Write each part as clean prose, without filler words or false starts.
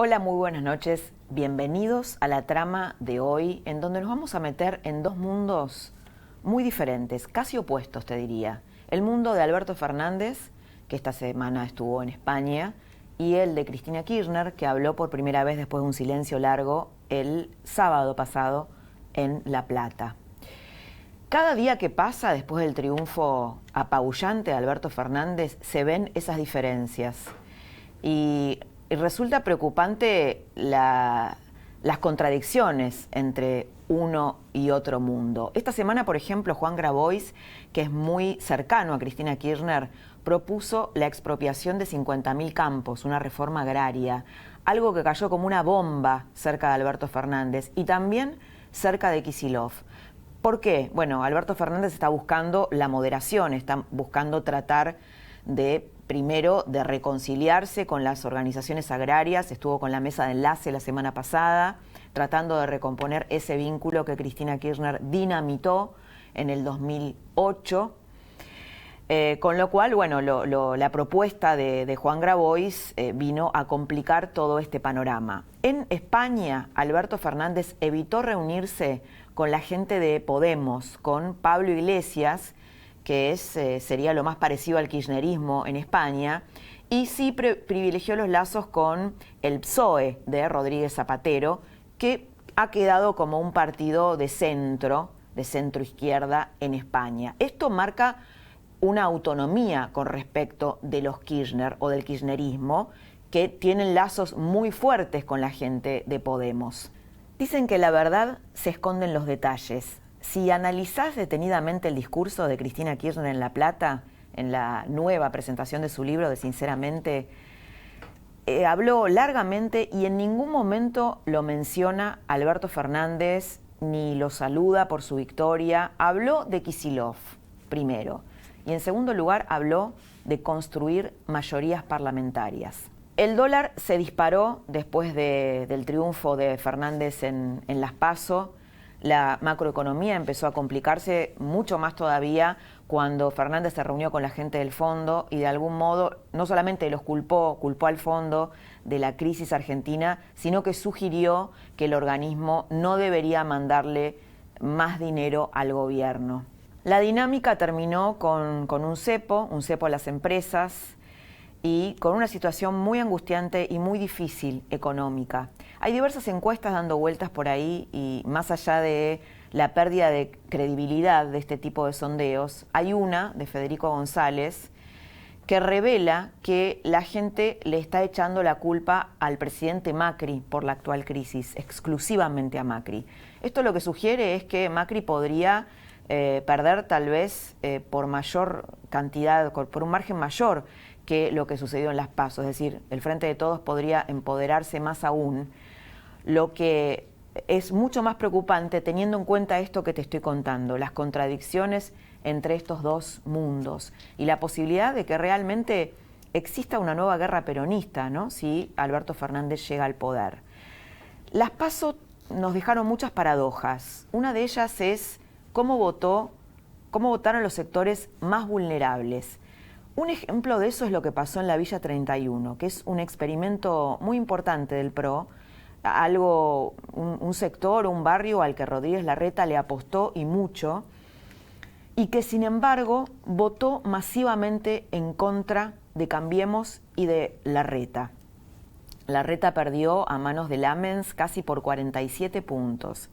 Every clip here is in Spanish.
Hola, muy buenas noches. Bienvenidos a la trama de hoy, en donde nos vamos a meter en dos mundos muy diferentes, casi opuestos, te diría. El mundo de Alberto Fernández, que esta semana estuvo en España, y el de Cristina Kirchner, que habló por primera vez después de un silencio largo el sábado pasado en La Plata. Cada día que pasa después del triunfo apabullante de Alberto Fernández se ven esas diferencias. Y resulta preocupante las contradicciones entre uno y otro mundo. Esta semana, por ejemplo, Juan Grabois, que es muy cercano a Cristina Kirchner, propuso la expropiación de 50.000 campos, una reforma agraria, algo que cayó como una bomba cerca de Alberto Fernández y también cerca de Kicillof. ¿Por qué? Bueno, Alberto Fernández está buscando la moderación, está buscando tratar primero de reconciliarse con las organizaciones agrarias, estuvo con la mesa de enlace la semana pasada, tratando de recomponer ese vínculo que Cristina Kirchner dinamitó en el 2008, con lo cual, bueno, la propuesta de Juan Grabois vino a complicar todo este panorama. En España, Alberto Fernández evitó reunirse con la gente de Podemos, con Pablo Iglesias, que sería lo más parecido al kirchnerismo en España, y sí privilegió los lazos con el PSOE de Rodríguez Zapatero, que ha quedado como un partido de centro izquierda en España. Esto marca una autonomía con respecto de los Kirchner o del kirchnerismo, que tienen lazos muy fuertes con la gente de Podemos. Dicen que la verdad se esconde en los detalles. Si analizás detenidamente el discurso de Cristina Kirchner en La Plata, en la nueva presentación de su libro de Sinceramente, habló largamente y en ningún momento lo menciona Alberto Fernández ni lo saluda por su victoria. Habló de Kicillof primero y en segundo lugar habló de construir mayorías parlamentarias. El dólar se disparó después del triunfo de Fernández en las PASO. La macroeconomía empezó a complicarse mucho más todavía cuando Fernández se reunió con la gente del fondo y de algún modo no solamente los culpó al fondo de la crisis argentina, sino que sugirió que el organismo no debería mandarle más dinero al gobierno. La dinámica terminó con un cepo a las empresas y con una situación muy angustiante y muy difícil económica. Hay diversas encuestas dando vueltas por ahí y más allá de la pérdida de credibilidad de este tipo de sondeos, hay una de Federico González que revela que la gente le está echando la culpa al presidente Macri por la actual crisis, exclusivamente a Macri. Esto lo que sugiere es que Macri podría perder tal vez por mayor cantidad, por un margen mayor que lo que sucedió en las PASO, es decir, el Frente de Todos podría empoderarse más aún, lo que es mucho más preocupante teniendo en cuenta esto que te estoy contando, las contradicciones entre estos dos mundos y la posibilidad de que realmente exista una nueva guerra peronista, ¿no?, si Alberto Fernández llega al poder. Las PASO nos dejaron muchas paradojas. Una de ellas es cómo votaron los sectores más vulnerables. Un ejemplo de eso es lo que pasó en la Villa 31, que es un experimento muy importante del PRO, un sector, un barrio al que Rodríguez Larreta le apostó y mucho, y que sin embargo votó masivamente en contra de Cambiemos y de Larreta. Larreta perdió a manos de Lamens casi por 47 puntos.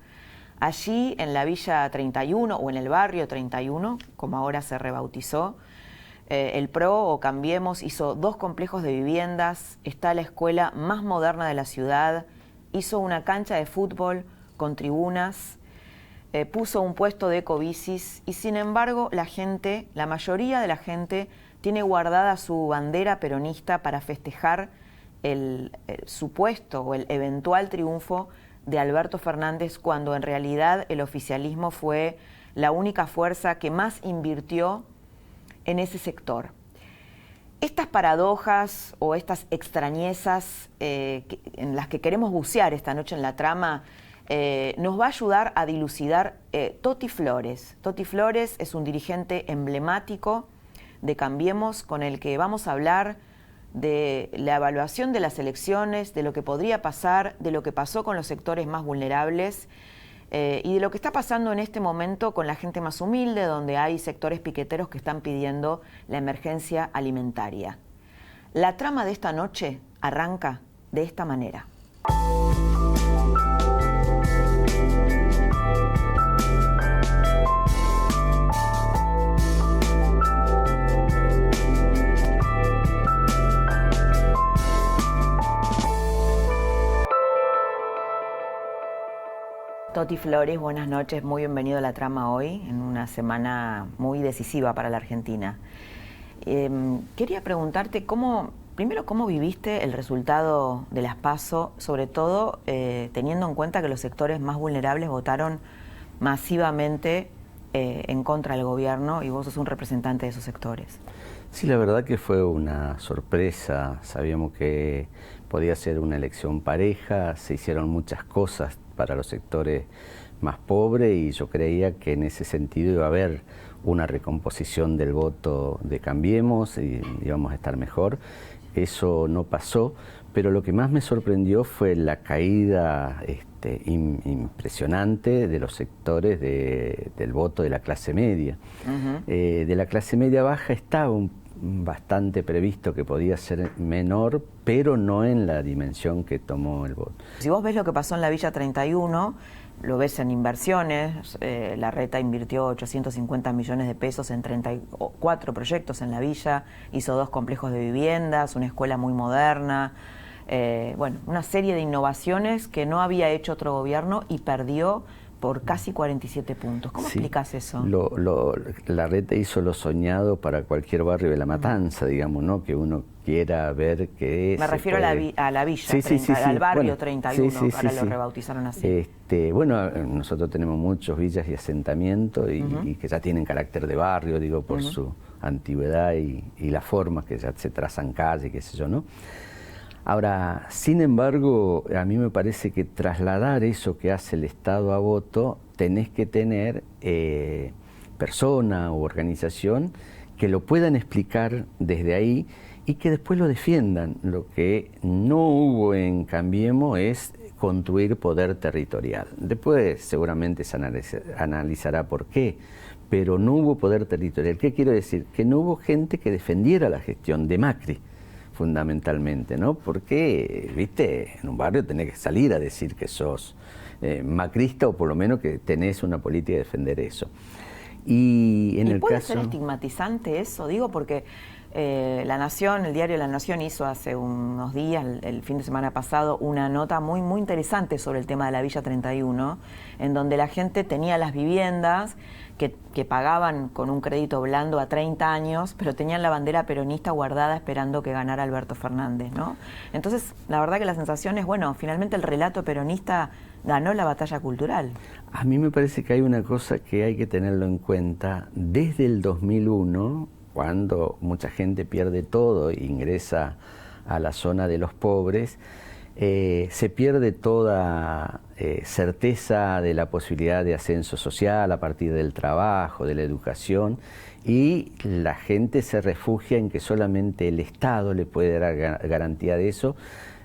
Allí en la Villa 31 o en el barrio 31, como ahora se rebautizó, el PRO o Cambiemos hizo 2 complejos de viviendas, está la escuela más moderna de la ciudad, hizo una cancha de fútbol con tribunas, puso un puesto de ecobicis y sin embargo la mayoría de la gente tiene guardada su bandera peronista para festejar el supuesto o el eventual triunfo de Alberto Fernández, cuando en realidad el oficialismo fue la única fuerza que más invirtió en ese sector. Estas paradojas o estas extrañezas en las que queremos bucear esta noche en la trama nos va a ayudar a dilucidar Toti Flores. Toti Flores es un dirigente emblemático de Cambiemos con el que vamos a hablar de la evaluación de las elecciones, de lo que podría pasar, de lo que pasó con los sectores más vulnerables y de lo que está pasando en este momento con la gente más humilde, donde hay sectores piqueteros que están pidiendo la emergencia alimentaria. La trama de esta noche arranca de esta manera. Toti Flores, buenas noches, muy bienvenido a La Trama hoy, en una semana muy decisiva para la Argentina. Quería preguntarte primero cómo viviste el resultado de las PASO, sobre todo teniendo en cuenta que los sectores más vulnerables votaron masivamente en contra del gobierno y vos sos un representante de esos sectores. Sí, la verdad que fue una sorpresa, sabíamos que podía ser una elección pareja, se hicieron muchas cosas para los sectores más pobres y yo creía que en ese sentido iba a haber una recomposición del voto de Cambiemos y íbamos a estar mejor. Eso no pasó, pero lo que más me sorprendió fue la caída impresionante de los sectores del voto de la clase media. De la clase media baja estaba bastante previsto que podía ser menor, pero no en la dimensión que tomó el voto. Si vos ves lo que pasó en la Villa 31, lo ves en inversiones, Larreta invirtió 850 millones de pesos en 34 proyectos en la Villa, hizo 2 complejos de viviendas, una escuela muy moderna, una serie de innovaciones que no había hecho otro gobierno y perdió por casi 47 puntos. ¿Cómo explicás eso? Larreta hizo lo soñado para cualquier barrio de La Matanza, digamos, ¿no? Que uno quiera ver qué es. Me refiero a la Villa, al barrio 31, ahora lo rebautizaron así. Nosotros tenemos muchos villas y asentamientos y que ya tienen carácter de barrio, digo, por su antigüedad y la forma que ya se trazan calles, qué sé yo, ¿no? Ahora, sin embargo, a mí me parece que trasladar eso que hace el Estado a voto, tenés que tener persona u organización que lo puedan explicar desde ahí y que después lo defiendan. Lo que no hubo en Cambiemos es construir poder territorial. Después seguramente se analizará por qué, pero no hubo poder territorial. ¿Qué quiero decir? Que no hubo gente que defendiera la gestión de Macri, fundamentalmente, ¿no? Porque, viste, en un barrio tenés que salir a decir que sos macrista o por lo menos que tenés una política de defender eso. ¿Y puede ser estigmatizante eso? Digo, porque La Nación, el diario La Nación hizo hace unos días, el fin de semana pasado, una nota muy, muy interesante sobre el tema de la Villa 31, en donde la gente tenía las viviendas que pagaban con un crédito blando a 30 años, pero tenían la bandera peronista guardada esperando que ganara Alberto Fernández, ¿no? Entonces, la verdad que la sensación es, finalmente el relato peronista ganó la batalla cultural. A mí me parece que hay una cosa que hay que tenerlo en cuenta. Desde el 2001, cuando mucha gente pierde todo e ingresa a la zona de los pobres, se pierde toda certeza de la posibilidad de ascenso social a partir del trabajo, de la educación, y la gente se refugia en que solamente el Estado le puede dar garantía de eso,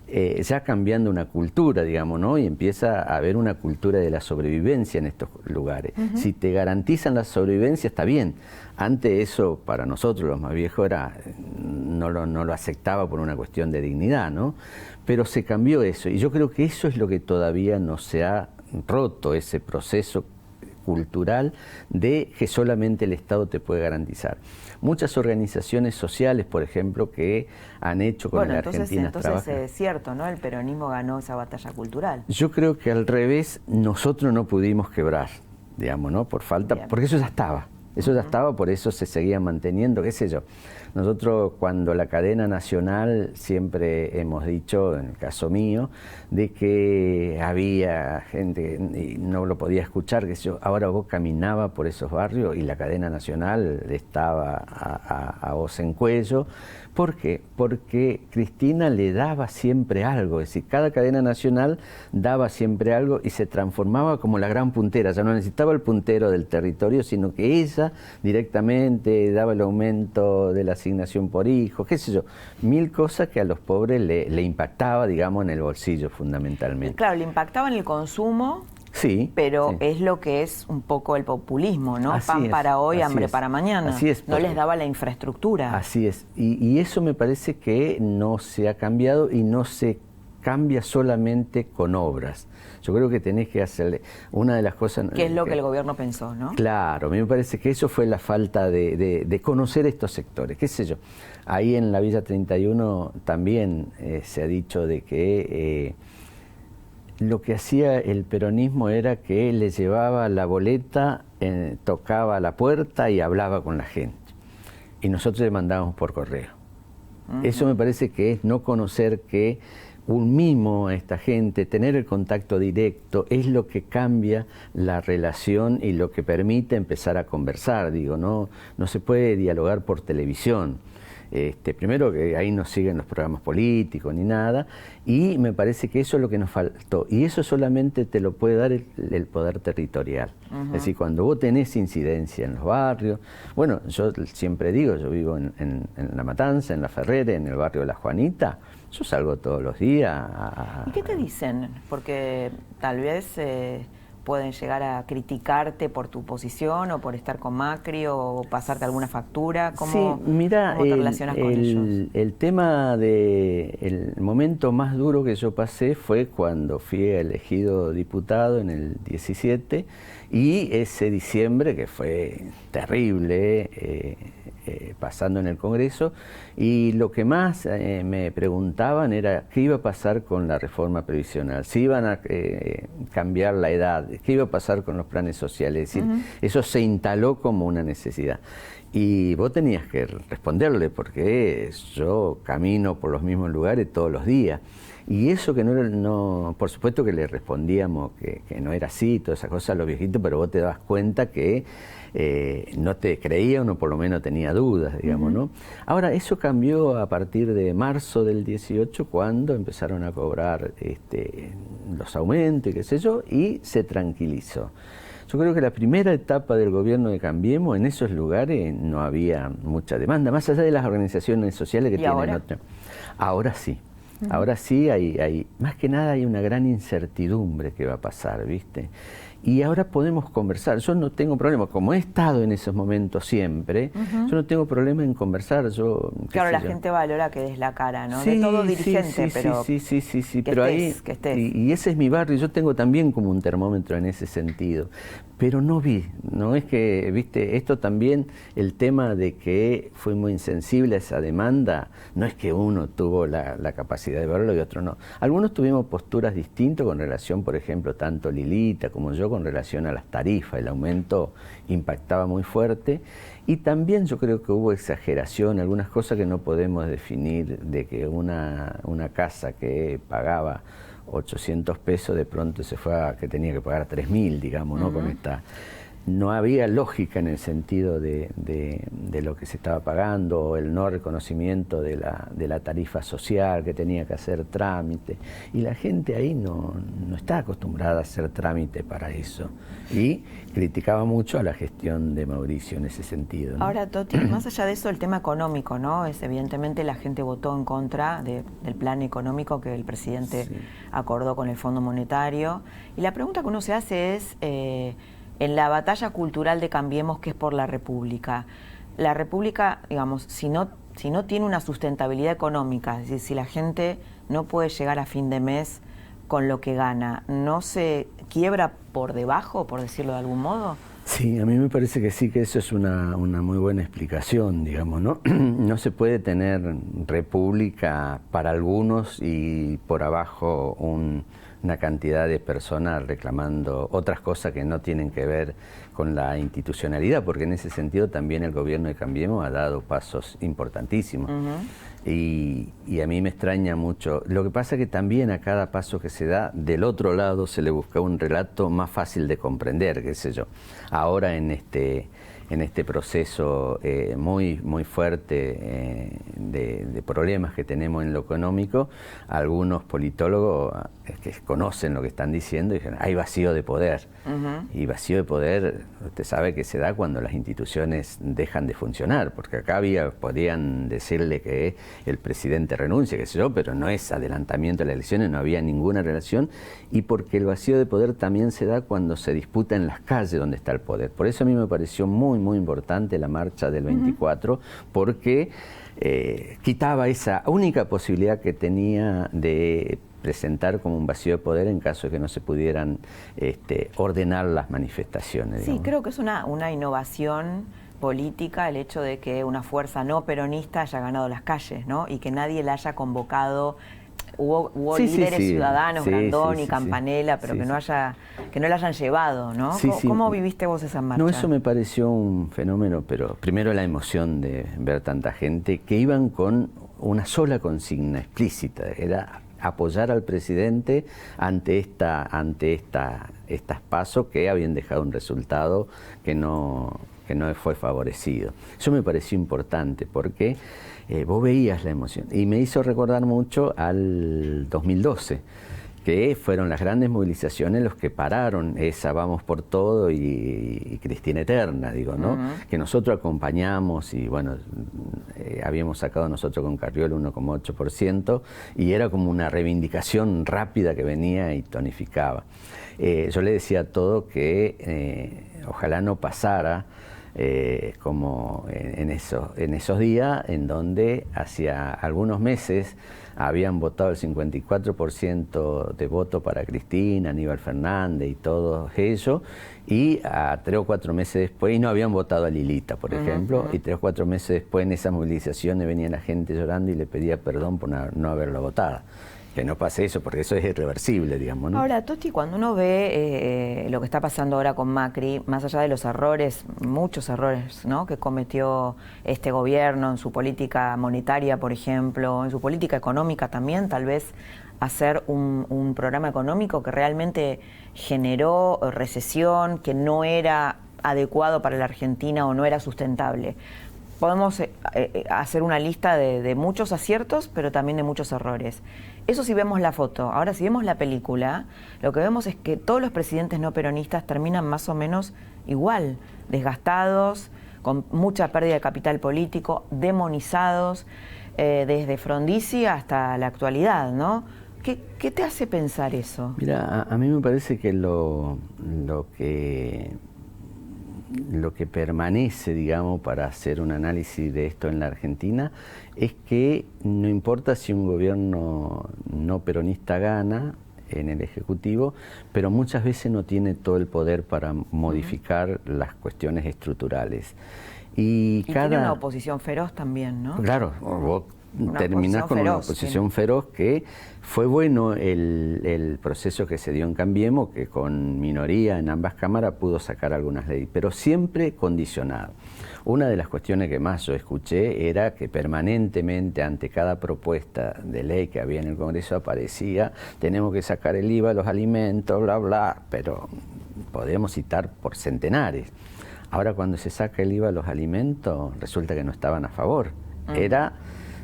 ya cambiando una cultura, digamos, ¿no? Y empieza a haber una cultura de la sobrevivencia en estos lugares. Si te garantizan la sobrevivencia, está bien. Antes eso, para nosotros los más viejos, no lo aceptaba por una cuestión de dignidad, ¿no? Pero se cambió eso, y yo creo que eso es lo que todavía no se ha roto, ese proceso cultural de que solamente el Estado te puede garantizar. Muchas organizaciones sociales, por ejemplo, que han hecho con la Argentina Entonces es cierto, ¿no? El peronismo ganó esa batalla cultural. Yo creo que al revés, nosotros no pudimos quebrar, digamos, ¿no? Por falta, porque eso ya estaba. Eso ya estaba, por eso se seguía manteniendo, qué sé yo. Nosotros cuando la cadena nacional siempre hemos dicho, en el caso mío, de que había gente y no lo podía escuchar, qué sé yo. Ahora vos caminabas por esos barrios y la cadena nacional estaba a voz en cuello, ¿Por qué? Porque Cristina le daba siempre algo, es decir, cada cadena nacional daba siempre algo y se transformaba como la gran puntera, ya no necesitaba el puntero del territorio, sino que ella directamente daba el aumento de la asignación por hijo, qué sé yo, mil cosas que a los pobres le impactaba, digamos, en el bolsillo fundamentalmente. Claro, le impactaba en el consumo. Sí, pero sí. es lo que es un poco el populismo, ¿no? Así Pan es, para hoy, hambre es. para mañana. Así es, no les daba la infraestructura. Así es. Y eso me parece que no se ha cambiado y no se cambia solamente con obras. Yo creo que tenés que hacerle una de las cosas... Que es lo que el gobierno pensó, ¿no? Claro, a mí me parece que eso fue la falta de conocer estos sectores, qué sé yo. Ahí en la Villa 31 también se ha dicho de que... lo que hacía el peronismo era que le llevaba la boleta, tocaba la puerta y hablaba con la gente. Y nosotros le mandábamos por correo. Eso me parece que es no conocer que un mimo a esta gente, tener el contacto directo, es lo que cambia la relación y lo que permite empezar a conversar. Digo, no se puede dialogar por televisión. Primero que ahí no siguen los programas políticos ni nada, y me parece que eso es lo que nos faltó, y eso solamente te lo puede dar el poder territorial. Es decir, cuando vos tenés incidencia en los barrios, bueno, yo siempre digo, yo vivo en La Matanza, en La Ferrera, en el barrio de La Juanita, yo salgo todos los días ¿Y qué te dicen? Porque tal vez... pueden llegar a criticarte por tu posición o por estar con Macri o pasarte alguna factura. ¿Cómo, sí, mira, ¿cómo te relacionas con ellos? El tema el momento más duro que yo pasé fue cuando fui elegido diputado en el 17 y ese diciembre, que fue terrible, pasando en el Congreso, y lo que más me preguntaban era qué iba a pasar con la reforma previsional, si iban a cambiar la edad, qué iba a pasar con los planes sociales. Es decir, eso se instaló como una necesidad. Y vos tenías que responderle, porque yo camino por los mismos lugares todos los días. Y eso que no por supuesto que le respondíamos que no era así, todas esas cosas a los viejitos, pero vos te das cuenta que no te creían o por lo menos tenía dudas, digamos, ¿no? Ahora, eso cambió a partir de marzo del 18, cuando empezaron a cobrar los aumentos y qué sé yo, y se tranquilizó. Yo creo que la primera etapa del gobierno de Cambiemos, en esos lugares no había mucha demanda, más allá de las organizaciones sociales que tienen otra. Ahora sí. Ahora sí hay, más que nada hay una gran incertidumbre que va a pasar, ¿viste? Y ahora podemos conversar. Yo no tengo problema, como he estado en esos momentos siempre, yo no tengo problema en conversar. Claro, la gente valora que des la cara, ¿no? Sí, de todo dirigente, sí, pero sí, que pero estés, ahí, que estés. Y ese es mi barrio, yo tengo también como un termómetro en ese sentido. Pero no vi, no es que, viste, esto también, el tema de que fue muy insensible a esa demanda, no es que uno tuvo la capacidad de verlo y otro no. Algunos tuvimos posturas distintas con relación, por ejemplo, tanto Lilita como yo, con relación a las tarifas. El aumento impactaba muy fuerte, y también yo creo que hubo exageración, algunas cosas que no podemos definir, de que una casa que pagaba 800 pesos de pronto se fue a que tenía que pagar 3.000, digamos, ¿no? Con esta... No había lógica en el sentido de lo que se estaba pagando, o el no reconocimiento de la tarifa social, que tenía que hacer trámite. Y la gente ahí no está acostumbrada a hacer trámite para eso. Y criticaba mucho a la gestión de Mauricio en ese sentido, ¿no? Ahora, Toti, más allá de eso, el tema económico, ¿no? Evidentemente la gente votó en contra del plan económico que el presidente acordó con el Fondo Monetario. Y la pregunta que uno se hace es... en la batalla cultural de Cambiemos, que es por la República, digamos, si no tiene una sustentabilidad económica, es decir, si la gente no puede llegar a fin de mes con lo que gana, ¿no se quiebra por debajo, por decirlo de algún modo? Sí, a mí me parece que sí, que eso es una muy buena explicación, digamos, ¿no? No se puede tener república para algunos y por abajo una cantidad de personas reclamando otras cosas que no tienen que ver con la institucionalidad, porque en ese sentido también el gobierno de Cambiemos ha dado pasos importantísimos. Y a mí me extraña mucho. Lo que pasa es que también a cada paso que se da, del otro lado se le busca un relato más fácil de comprender, qué sé yo. Ahora en en este proceso muy fuerte de problemas que tenemos en lo económico, algunos politólogos que conocen lo que están diciendo dicen, hay vacío de poder. Y vacío de poder, usted sabe que se da cuando las instituciones dejan de funcionar, porque acá podían decirle que el presidente renuncia, qué sé yo, pero no es adelantamiento de las elecciones, no había ninguna relación, y porque el vacío de poder también se da cuando se disputa en las calles donde está el poder. Por eso a mí me pareció muy importante la marcha del 24, porque quitaba esa única posibilidad que tenía de presentar como un vacío de poder en caso de que no se pudieran ordenar las manifestaciones. Sí, digamos. creo que es una innovación política el hecho de que una fuerza no peronista haya ganado las calles, ¿no? Y que nadie la haya convocado. Hubo líderes ciudadanos, Grandón y Campanella, pero que no la hayan llevado, ¿no? ¿Cómo viviste vos esa marcha? No, eso me pareció un fenómeno, pero primero la emoción de ver tanta gente que iban con una sola consigna explícita, era apoyar al presidente ante estas pasos que habían dejado un resultado que no fue favorecido. Eso me pareció importante porque vos veías la emoción y me hizo recordar mucho al 2012, que fueron las grandes movilizaciones los que pararon esa Vamos por Todo y Cristina Eterna, digo, ¿no? Que nosotros acompañamos y bueno, habíamos sacado nosotros con Carrió el 1,8% y era como una reivindicación rápida que venía y tonificaba. Yo le decía a todo que ojalá no pasara como en esos días en donde hacía algunos meses habían votado el 54% de voto para Cristina, Aníbal Fernández y todo eso, y a 3 o 4 meses después, y no habían votado a Lilita, por ejemplo, y 3 o 4 meses después en esas movilizaciones venía la gente llorando y le pedía perdón por no haberlo votado. Que no pase eso, porque eso es irreversible, digamos, ¿no? Ahora, Toti, cuando uno ve lo que está pasando ahora con Macri, más allá de los errores, muchos errores, ¿no?, que cometió este gobierno en su política monetaria, por ejemplo, en su política económica también, tal vez hacer un programa económico que realmente generó recesión, que no era adecuado para la Argentina o no era sustentable. Podemos hacer una lista de muchos aciertos, pero también de muchos errores. Eso si vemos la foto. Ahora, si vemos la película, lo que vemos es que todos los presidentes no peronistas terminan más o menos igual, desgastados, con mucha pérdida de capital político, demonizados, desde Frondizi hasta la actualidad, ¿no? ¿Qué te hace pensar eso? Mira, a mí me parece que lo que permanece, digamos, para hacer un análisis de esto en la Argentina es que no importa si un gobierno no peronista gana en el Ejecutivo, pero muchas veces no tiene todo el poder para modificar las cuestiones estructurales. Y tiene una oposición feroz también, ¿no? Claro, vos terminás con una oposición feroz que fue bueno el proceso que se dio en Cambiemos, que con minoría en ambas cámaras pudo sacar algunas leyes, pero siempre condicionado. Una de las cuestiones que más yo escuché era que permanentemente ante cada propuesta de ley que había en el Congreso aparecía, tenemos que sacar el IVA a los alimentos, bla, bla, pero podemos citar por centenares. Ahora cuando se saca el IVA a los alimentos, resulta que no estaban a favor. Era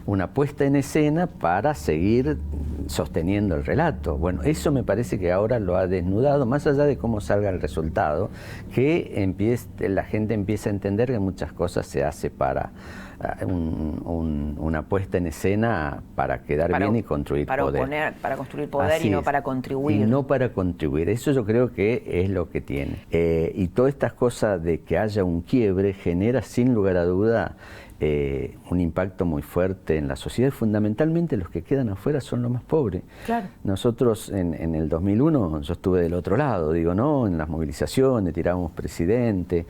una puesta en escena para seguir sosteniendo el relato. Bueno, eso me parece que ahora lo ha desnudado, más allá de cómo salga el resultado, que la gente empieza a entender que muchas cosas se hace para una puesta en escena para quedar bien y construir poder. Para construir poder y no para contribuir. Y no para contribuir. Eso yo creo que es lo que tiene. Y todas estas cosas de que haya un quiebre genera sin lugar a duda un impacto muy fuerte en la sociedad. Fundamentalmente los que quedan afuera son los más pobres. Claro. Nosotros en el 2001, yo estuve del otro lado, digo, ¿no? En las movilizaciones, tirábamos presidente,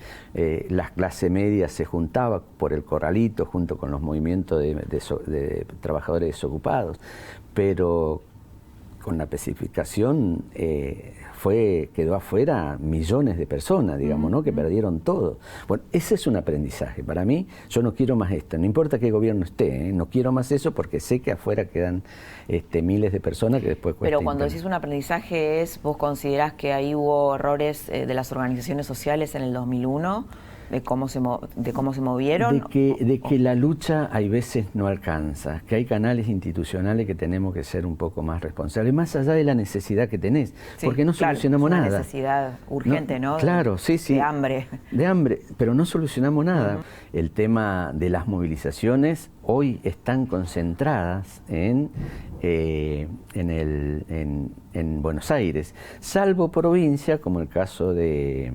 la clase media se juntaba por el corralito junto con los movimientos de trabajadores desocupados, pero con la especificación quedó afuera millones de personas, digamos, ¿no?, que perdieron todo. Bueno, ese es un aprendizaje. Para mí, yo no quiero más esto, no importa qué gobierno esté, no quiero más eso porque sé que afuera quedan miles de personas que después cuesta. Pero cuando decís un aprendizaje, ¿vos considerás que ahí hubo errores de las organizaciones sociales en el 2001? de cómo se movieron. De que la lucha hay veces no alcanza, que hay canales institucionales que tenemos que ser un poco más responsables, más allá de la necesidad que tenés, Sí, porque no claro, solucionamos es una nada. Necesidad urgente, ¿no? Claro, sí, sí. De hambre. De hambre, pero no solucionamos nada. El tema de las movilizaciones hoy están concentradas en Buenos Aires, salvo provincia, como el caso de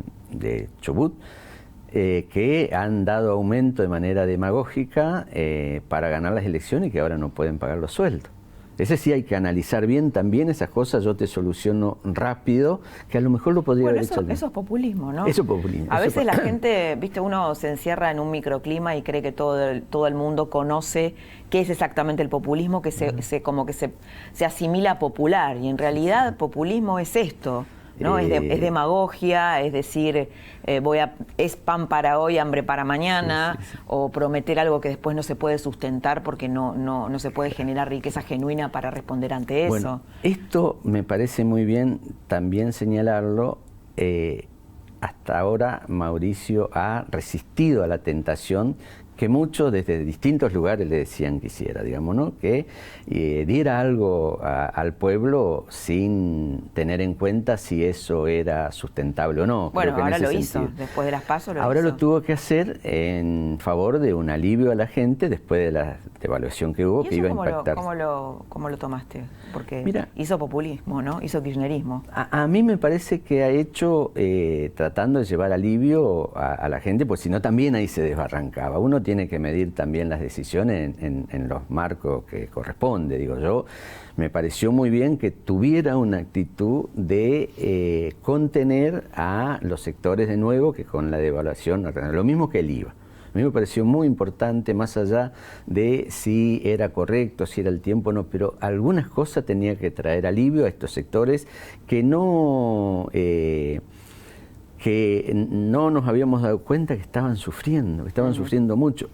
Chubut, que han dado aumento de manera demagógica para ganar las elecciones y que ahora no pueden pagar los sueldos. Ese sí hay que analizar bien también esas cosas, yo te soluciono rápido, que a lo mejor lo podría haber hecho. Eso es populismo, ¿no? Eso es populismo. A veces la gente, viste, uno se encierra en un microclima y cree que todo el mundo conoce qué es exactamente el populismo, que se asimila a popular, y en realidad populismo es esto. ¿No? Es demagogia, es decir, es pan para hoy, hambre para mañana, sí. O prometer algo que después no se puede sustentar porque no se puede generar riqueza genuina para responder ante eso. Bueno, esto me parece muy bien también señalarlo. Hasta ahora Mauricio ha resistido a la tentación que muchos desde distintos lugares le decían que hiciera, digamos, ¿no? Que diera algo al pueblo sin tener en cuenta si eso era sustentable o no. Bueno, ahora lo hizo, después de las PASO lo hizo. Ahora lo tuvo que hacer en favor de un alivio a la gente después de la devaluación que hubo, que iba a impactar. ¿Cómo lo tomaste? Porque mira, hizo populismo, ¿no? Hizo kirchnerismo. A mí me parece que ha hecho tratando de llevar alivio a la gente, pues si no también ahí se desbarrancaba. Uno tiene que medir también las decisiones en los marcos que corresponde, digo yo. Me pareció muy bien que tuviera una actitud de contener a los sectores de nuevo que con la devaluación, lo mismo que el IVA. A mí me pareció muy importante, más allá de si era correcto, si era el tiempo o no, pero algunas cosas tenía que traer alivio a estos sectores que no nos habíamos dado cuenta que estaban sufriendo mucho.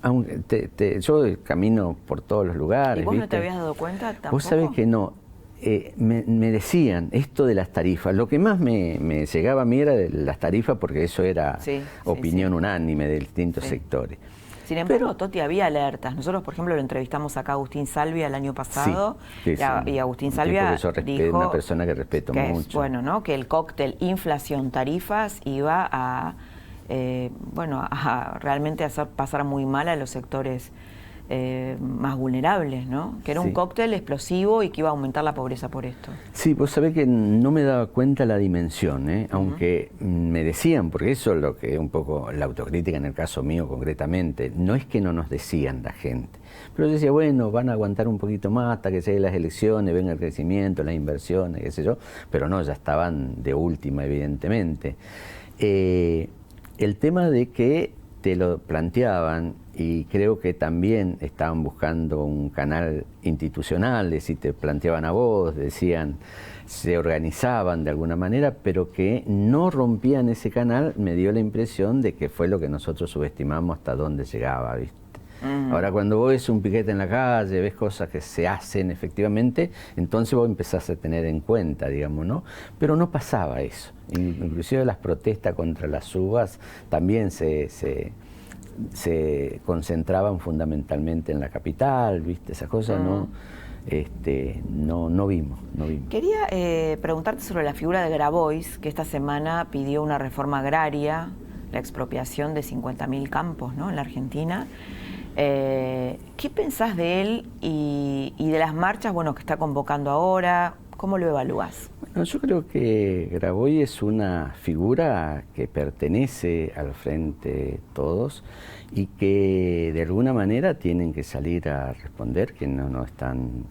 Yo camino por todos los lugares. ¿Y vos ¿viste? no te habías dado cuenta tampoco? Vos sabés que no. Me decían esto de las tarifas. Lo que más me llegaba a mí era de las tarifas, porque eso era opinión unánime de distintos sectores. Sin embargo, Toti, había alertas. Nosotros, por ejemplo, lo entrevistamos acá a Agustín Salvia el año pasado, y Agustín Salvia dijo, una persona que respeto mucho. Bueno, ¿no? Que el cóctel inflación tarifas iba a realmente hacer pasar muy mal a los sectores más vulnerables, ¿no? Que era un cóctel explosivo y que iba a aumentar la pobreza por esto. Sí, vos sabés que no me daba cuenta la dimensión, aunque me decían, porque eso es lo que un poco la autocrítica en el caso mío concretamente, no es que no nos decían la gente, pero yo decía, bueno, van a aguantar un poquito más hasta que lleguen las elecciones, venga el crecimiento, las inversiones, qué sé yo, pero no, ya estaban de última, evidentemente. El tema de que te lo planteaban, y creo que también estaban buscando un canal institucional, es decir, te planteaban a vos, decían, se organizaban de alguna manera, pero que no rompían ese canal, me dio la impresión de que fue lo que nosotros subestimamos hasta dónde llegaba, ¿viste? Ahora, cuando vos ves un piquete en la calle, ves cosas que se hacen efectivamente, entonces vos empezás a tener en cuenta, digamos, ¿no? Pero no pasaba eso. Inclusive las protestas contra las uvas también se concentraban fundamentalmente en la capital, ¿viste? Esas cosas no vimos. Quería preguntarte sobre la figura de Grabois, que esta semana pidió una reforma agraria, la expropiación de 50.000 campos, ¿no?, en la Argentina. ¿Qué pensás de él y de las marchas, bueno, que está convocando ahora? ¿Cómo lo evalúas? Bueno, yo creo que Grabois es una figura que pertenece al Frente Todos y que de alguna manera tienen que salir a responder que no están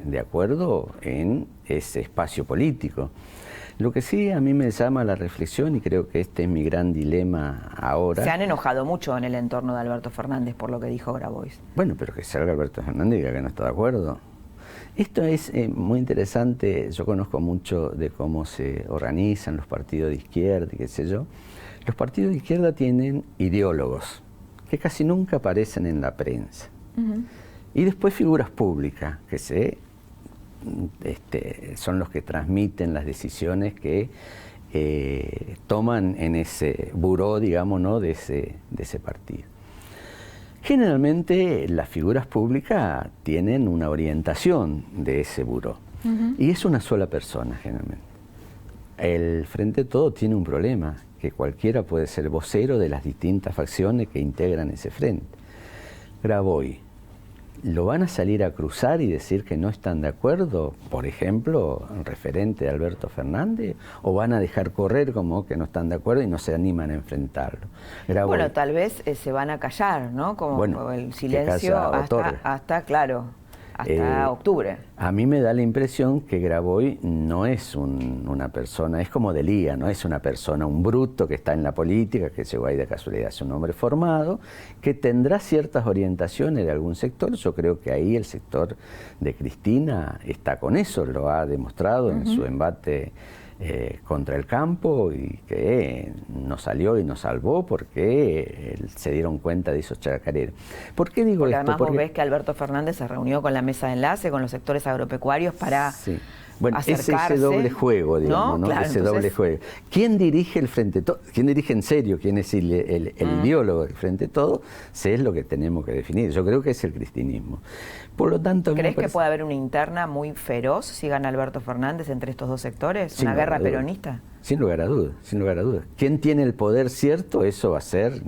de acuerdo en ese espacio político. Lo que sí a mí me llama la reflexión, y creo que este es mi gran dilema ahora. Se han enojado mucho en el entorno de Alberto Fernández por lo que dijo Grabois. Bueno, pero que salga Alberto Fernández y diga que no está de acuerdo. Esto es muy interesante. Yo conozco mucho de cómo se organizan los partidos de izquierda y qué sé yo. Los partidos de izquierda tienen ideólogos que casi nunca aparecen en la prensa. Y después figuras públicas que son los que transmiten las decisiones que toman en ese buró, digamos, ¿no? de ese partido. Generalmente las figuras públicas tienen una orientación de ese buró, y es una sola persona generalmente. El Frente de Todos tiene un problema, que cualquiera puede ser vocero de las distintas facciones que integran ese frente. Graboy, ¿lo van a salir a cruzar y decir que no están de acuerdo, por ejemplo, en referente de Alberto Fernández? ¿O van a dejar correr como que no están de acuerdo y no se animan a enfrentarlo? Graboy, bueno, tal vez se van a callar, ¿no? Como bueno, el silencio hasta octubre. A mí me da la impresión que Graboy no es una persona, es como Delía, no es una persona, un bruto que está en la política, que llegó ahí de casualidad, es un hombre formado, que tendrá ciertas orientaciones de algún sector. Yo creo que ahí el sector de Cristina está con eso, lo ha demostrado en su embate contra el campo, y que nos salió y nos salvó porque se dieron cuenta de esos chacareros. ¿Por qué digo esto? Además vos ves que Alberto Fernández se reunió con la mesa de enlace, con los sectores agropecuarios para bueno, acercarse, ese doble juego, digamos, ¿no? Claro, ese entonces, doble juego. ¿Quién dirige el Frente Todo? ¿Quién dirige en serio? ¿Quién es el ideólogo del Frente Todo? Sé es lo que tenemos que definir. Yo creo que es el cristinismo. Por lo tanto, ¿crees que puede haber una interna muy feroz si gana Alberto Fernández entre estos dos sectores? ¿Una guerra peronista? Sin lugar a dudas, sin lugar a dudas. ¿Quién tiene el poder cierto? Eso va a ser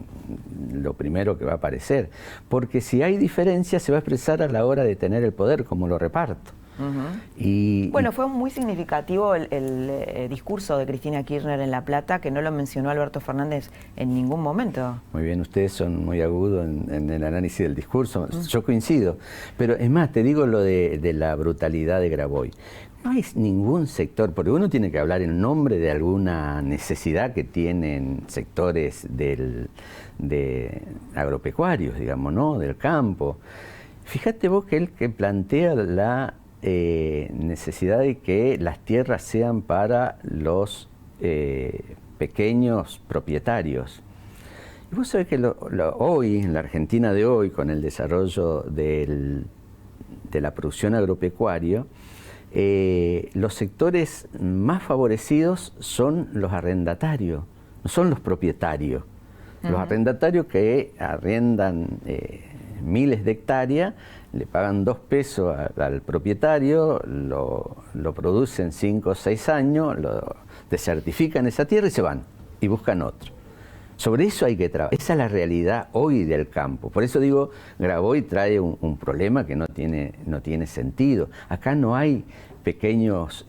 lo primero que va a aparecer. Porque si hay diferencia, se va a expresar a la hora de tener el poder, como lo reparto. Bueno, fue muy significativo el discurso de Cristina Kirchner en La Plata, que no lo mencionó Alberto Fernández en ningún momento. Muy bien, ustedes son muy agudos en el análisis del discurso. Yo coincido, pero es más, te digo lo de la brutalidad de Graboy. No hay ningún sector, porque uno tiene que hablar en nombre de alguna necesidad que tienen sectores de agropecuarios, digamos, ¿no? Del campo. Fíjate vos que él que plantea la necesidad de que las tierras sean para los pequeños propietarios. Y vos sabés que hoy, en la Argentina de hoy, con el desarrollo de la producción agropecuaria, los sectores más favorecidos son los arrendatarios, no son los propietarios. Los arrendatarios que arriendan miles de hectáreas, le pagan 2 pesos al propietario, lo producen 5 o 6 años, lo desertifican esa tierra y se van y buscan otro. Sobre eso hay que trabajar. Esa es la realidad hoy del campo. Por eso digo, Graboy trae un problema que no tiene sentido. Acá no hay pequeños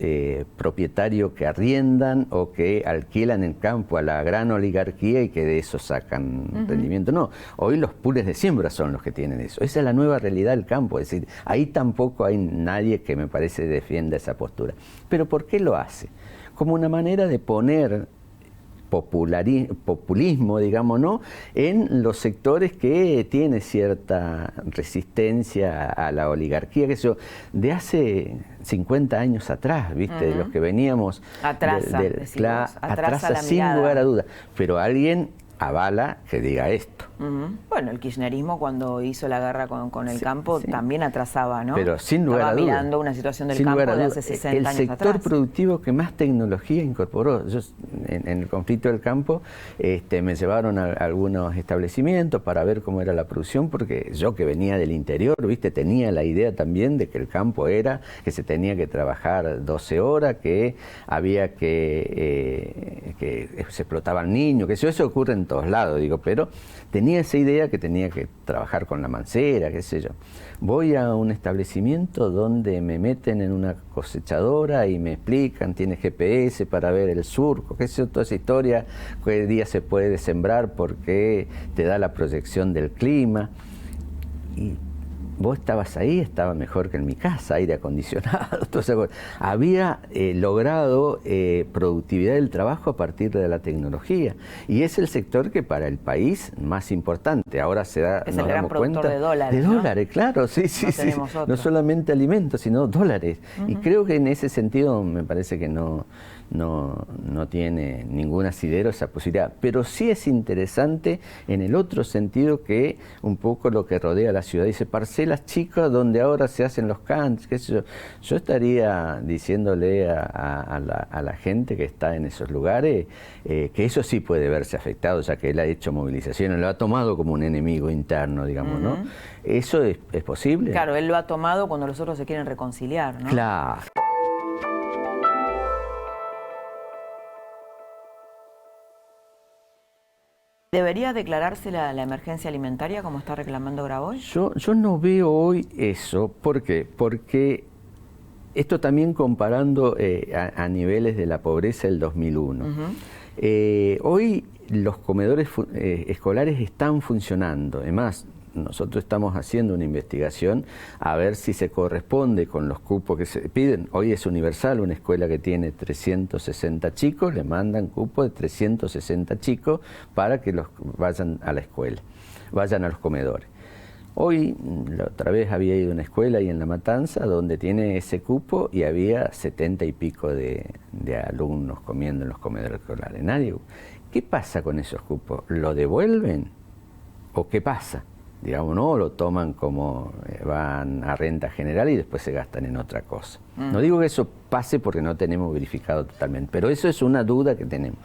propietarios que arriendan o que alquilan el campo a la gran oligarquía y que de eso sacan rendimiento. No, hoy los pools de siembra son los que tienen eso. Esa es la nueva realidad del campo. Es decir, ahí tampoco hay nadie que me parece defienda esa postura. Pero ¿por qué lo hace? Como una manera de poner populismo, digamos, ¿no?, en los sectores que tienen cierta resistencia a la oligarquía, que eso de hace 50 años atrás, ¿viste? De los que veníamos... Atrasa la sin mirada. lugar a dudas. Pero alguien avala que diga esto. Bueno, el kirchnerismo cuando hizo la guerra con el campo también atrasaba, ¿no? Pero sin lugar a dudas. Estaba mirando una situación del campo de hace 60 años atrás. El sector productivo que más tecnología incorporó. Yo, en el conflicto del campo, me llevaron a algunos establecimientos para ver cómo era la producción, porque yo que venía del interior, ¿viste?, tenía la idea también de que el campo era que se tenía que trabajar 12 horas, que había que se explotaban niños, que eso ocurre en todos lados, digo, pero tenía esa idea que tenía que trabajar con la mancera, qué sé yo. Voy a un establecimiento donde me meten en una cosechadora y me explican, tiene GPS para ver el surco, qué sé yo, toda esa historia, qué día se puede sembrar porque te da la proyección del clima. Y vos estabas ahí, estaba mejor que en mi casa, aire acondicionado, todo eso. Había logrado productividad del trabajo a partir de la tecnología. Y es el sector que para el país más importante. Ahora nos damos cuenta de dólares. De dólares, claro, sí. No solamente alimentos, sino dólares. Y creo que en ese sentido me parece que no tiene ningún asidero esa posibilidad, pero sí es interesante en el otro sentido, que un poco lo que rodea la ciudad. Dice, parcela hacé las chicas donde ahora se hacen los cantos, qué sé yo. Yo estaría diciéndole a la gente que está en esos lugares que eso sí puede verse afectado, ya que él ha hecho movilizaciones, lo ha tomado como un enemigo interno, digamos, ¿no? ¿Eso es posible? Claro, él lo ha tomado cuando los otros se quieren reconciliar, ¿no? Claro. ¿Debería declararse la emergencia alimentaria como está reclamando Grabois? Yo no veo hoy eso. ¿Por qué? Porque esto también comparando a niveles de la pobreza del 2001. Hoy los comedores escolares están funcionando. Además, nosotros estamos haciendo una investigación a ver si se corresponde con los cupos que se piden. Hoy es universal, una escuela que tiene 360 chicos, le mandan cupos de 360 chicos para que los vayan a la escuela, vayan a los comedores. Hoy, la otra vez había ido a una escuela ahí en La Matanza donde tiene ese cupo y había 70 y pico de alumnos comiendo en los comedores escolares. ¿Qué pasa con esos cupos? ¿Lo devuelven? ¿O qué pasa? Digamos, no lo toman como van a renta general y después se gastan en otra cosa. No digo que eso pase porque no tenemos verificado totalmente, pero eso es una duda que tenemos.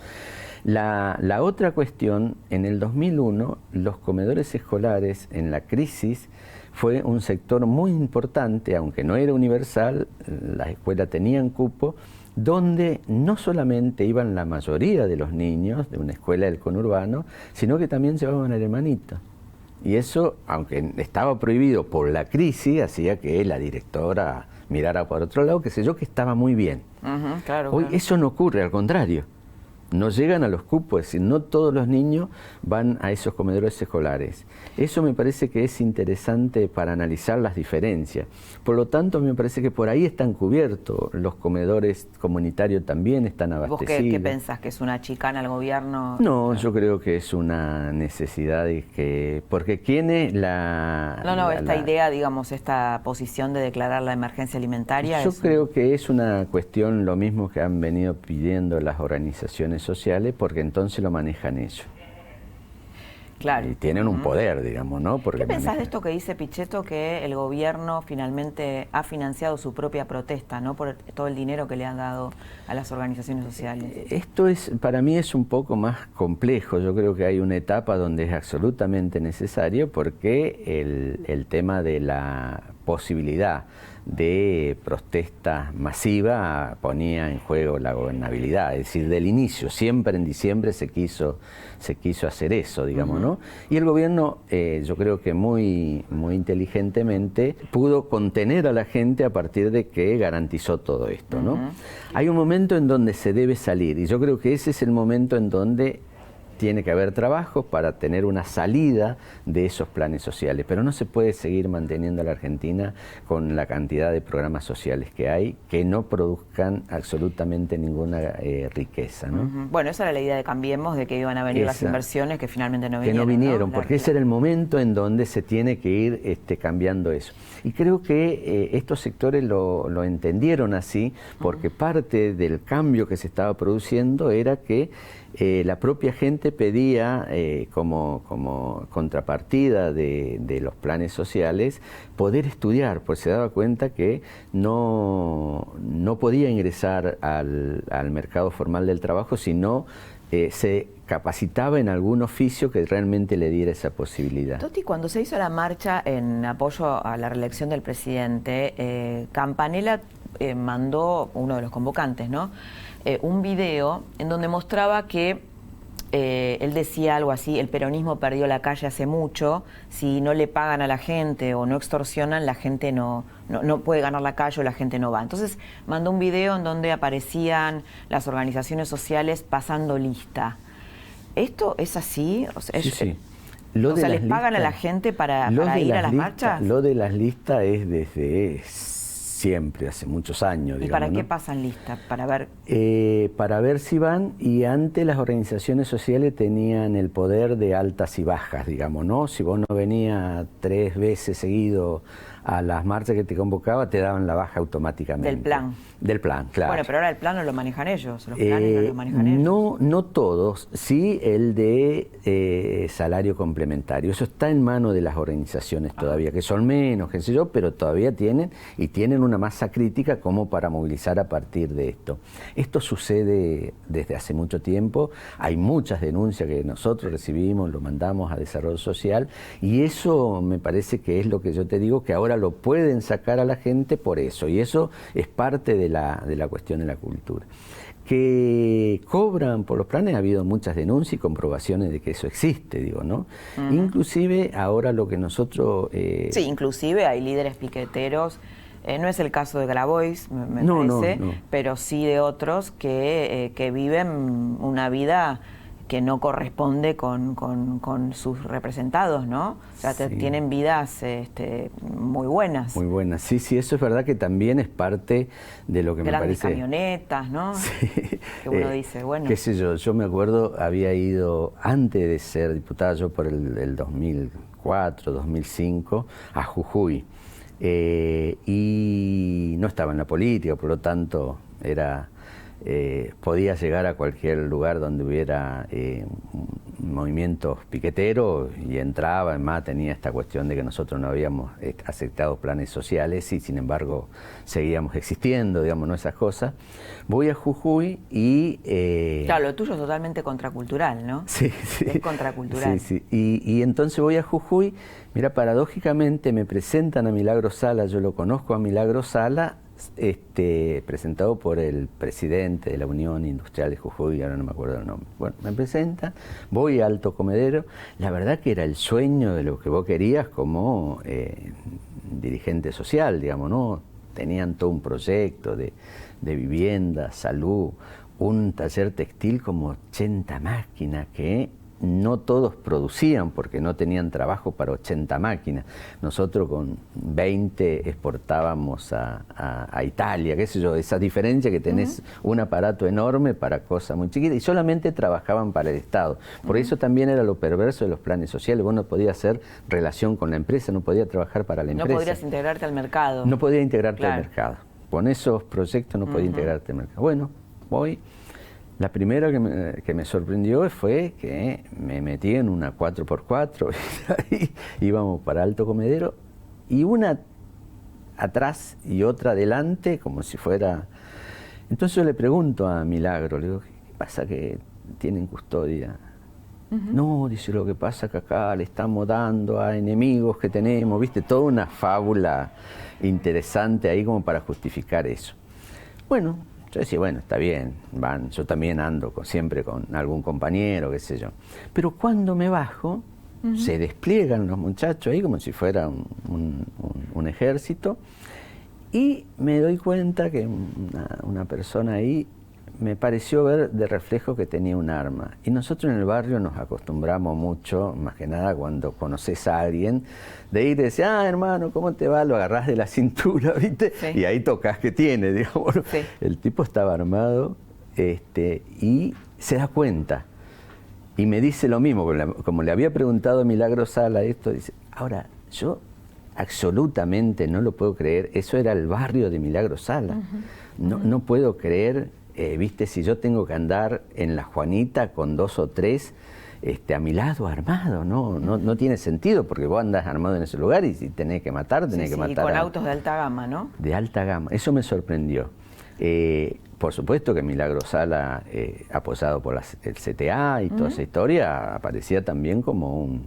La otra cuestión, en el 2001, los comedores escolares en la crisis fue un sector muy importante, aunque no era universal, las escuelas tenían cupo, donde no solamente iban la mayoría de los niños de una escuela del conurbano, sino que también llevaban al hermanito. Y eso, aunque estaba prohibido por la crisis, hacía que la directora mirara por otro lado, que sé yo, que estaba muy bien. Claro, Hoy eso no ocurre, al contrario. No llegan a los cupos, es decir, no todos los niños van a esos comedores escolares. Eso me parece que es interesante para analizar las diferencias. Por lo tanto, me parece que por ahí están cubiertos. Los comedores comunitarios también están abastecidos. ¿Vos qué pensás? ¿Que es una chicana al gobierno? No, yo creo que es una necesidad y que... Porque tiene esta idea, digamos, esta posición de declarar la emergencia alimentaria... Yo creo que es una cuestión, lo mismo que han venido pidiendo las organizaciones sociales, porque entonces lo manejan ellos. Claro. Y tienen un poder, digamos, ¿no? Porque ¿Qué pensás de esto que dice Pichetto, que el gobierno finalmente ha financiado su propia protesta, ¿no? Por todo el dinero que le han dado a las organizaciones sociales? Esto para mí es un poco más complejo. Yo creo que hay una etapa donde es absolutamente necesario, porque el tema de la posibilidad de protesta masiva ponía en juego la gobernabilidad, es decir, del inicio, siempre en diciembre se quiso hacer eso, digamos, ¿no? Y el gobierno, yo creo que muy inteligentemente pudo contener a la gente a partir de que garantizó todo esto, ¿no? Hay un momento en donde se debe salir, y yo creo que ese es el momento en donde tiene que haber trabajo para tener una salida de esos planes sociales, pero no se puede seguir manteniendo a la Argentina con la cantidad de programas sociales que hay, que no produzcan absolutamente ninguna riqueza, ¿no? Bueno, esa era la idea de Cambiemos, de que iban a venir las inversiones, que finalmente no vinieron. Que no vinieron, porque ese era el momento en donde se tiene que ir cambiando eso. Y creo que estos sectores lo entendieron así, porque parte del cambio que se estaba produciendo era que la propia gente pedía como contrapartida de los planes sociales poder estudiar, pues se daba cuenta que no podía ingresar al mercado formal del trabajo si no se capacitaba en algún oficio que realmente le diera esa posibilidad. Toti, cuando se hizo la marcha en apoyo a la reelección del presidente, Campanella mandó, uno de los convocantes, ¿no?, un video en donde mostraba que él decía algo así: el peronismo perdió la calle hace mucho, si no le pagan a la gente o no extorsionan, la gente no puede ganar la calle o la gente no va. Entonces mandó un video en donde aparecían las organizaciones sociales pasando lista. ¿Esto es así? O sea, sí. ¿les pagan a la gente para ir a las marchas? Lo de las listas es desde siempre, hace muchos años. ¿Y para qué pasan listas? ¿Para ver? Para ver si van, y antes las organizaciones sociales tenían el poder de altas y bajas, digamos, ¿no? Si vos no venías 3 veces seguido a las marchas que te convocaba, te daban la baja automáticamente. Del plan. Del plan, claro. Bueno, pero ahora el plan no lo manejan ellos, los planes no los manejan ellos. No todos, sí el de salario complementario. Eso está en manos de las organizaciones todavía, que son menos, qué sé yo, pero todavía tienen una masa crítica como para movilizar a partir de esto. Esto sucede desde hace mucho tiempo, hay muchas denuncias que nosotros recibimos, lo mandamos a Desarrollo Social, y eso me parece que es lo que yo te digo, que ahora lo pueden sacar a la gente por eso, y eso es parte de la cuestión de la cultura. Que cobran por los planes, ha habido muchas denuncias y comprobaciones de que eso existe, digo, ¿no? Inclusive ahora lo que nosotros... Sí, inclusive hay líderes piqueteros, no es el caso de Grabois, me parece, no. pero sí de otros que viven una vida que no corresponde con sus representados, ¿no? O sea, Sí. tienen vidas muy buenas. Muy buenas, sí, eso es verdad que también es parte de lo que me Grandes parece... camionetas, ¿no? Sí. Que uno dice, bueno... Qué sé yo me acuerdo, había ido, antes de ser diputada, yo por el 2004, 2005, a Jujuy. Y no estaba en la política, por lo tanto podía llegar a cualquier lugar donde hubiera movimientos piqueteros y entraba. Además tenía esta cuestión de que nosotros no habíamos aceptado planes sociales y sin embargo seguíamos existiendo, digamos, ¿no? Esas cosas. Voy a Jujuy y... Claro, lo tuyo es totalmente contracultural, ¿no? Sí. Es contracultural. Sí. Y entonces voy a Jujuy, mira, paradójicamente me presentan a Milagro Sala, yo lo conozco a Milagro Sala, presentado por el presidente de la Unión Industrial de Jujuy, ahora no me acuerdo el nombre. Bueno, me presenta, voy a Alto Comedero, la verdad que era el sueño de lo que vos querías como dirigente social, digamos, ¿no? Tenían todo un proyecto de vivienda, salud, un taller textil como 80 máquinas que no todos producían porque no tenían trabajo para 80 máquinas. Nosotros con 20 exportábamos a Italia, qué sé yo, esa diferencia que tenés un aparato enorme para cosas muy chiquitas y solamente trabajaban para el Estado. Por eso también era lo perverso de los planes sociales. Vos no podías hacer relación con la empresa, no podías trabajar para la empresa. No podrías integrarte al mercado. No podías integrarte al mercado. Con esos proyectos no podías integrarte al mercado. Bueno, voy. La primera que me sorprendió fue que me metí en una 4x4 y ahí íbamos para Alto Comedero y una atrás y otra adelante como si fuera... Entonces yo le pregunto a Milagro, le digo, ¿qué pasa que tienen custodia? No, dice, lo que pasa que acá le estamos dando a enemigos que tenemos, viste, toda una fábula interesante ahí como para justificar eso. Bueno, yo decía, bueno, está bien, van, yo también ando siempre con algún compañero, qué sé yo. Pero cuando me bajo, se despliegan los muchachos ahí como si fuera un ejército y me doy cuenta que una persona ahí me pareció ver de reflejo que tenía un arma. Y nosotros en el barrio nos acostumbramos mucho, más que nada cuando conoces a alguien, de ir y decir, hermano, ¿cómo te va? Lo agarrás de la cintura, ¿viste? Sí. Y ahí tocas que tiene, digamos. Sí. El tipo estaba armado y se da cuenta. Y me dice lo mismo, como le había preguntado a Milagro Sala esto, dice, ahora, yo absolutamente no lo puedo creer, eso era el barrio de Milagro Sala. No puedo creer... viste, si yo tengo que andar en la Juanita con 2 o 3 a mi lado armado, no tiene sentido, porque vos andás armado en ese lugar y si tenés que matar, tenés que matar. Y con autos de alta gama, ¿no? De alta gama, eso me sorprendió. Por supuesto que Milagro Sala, apoyado por el CTA y toda esa historia, aparecía también como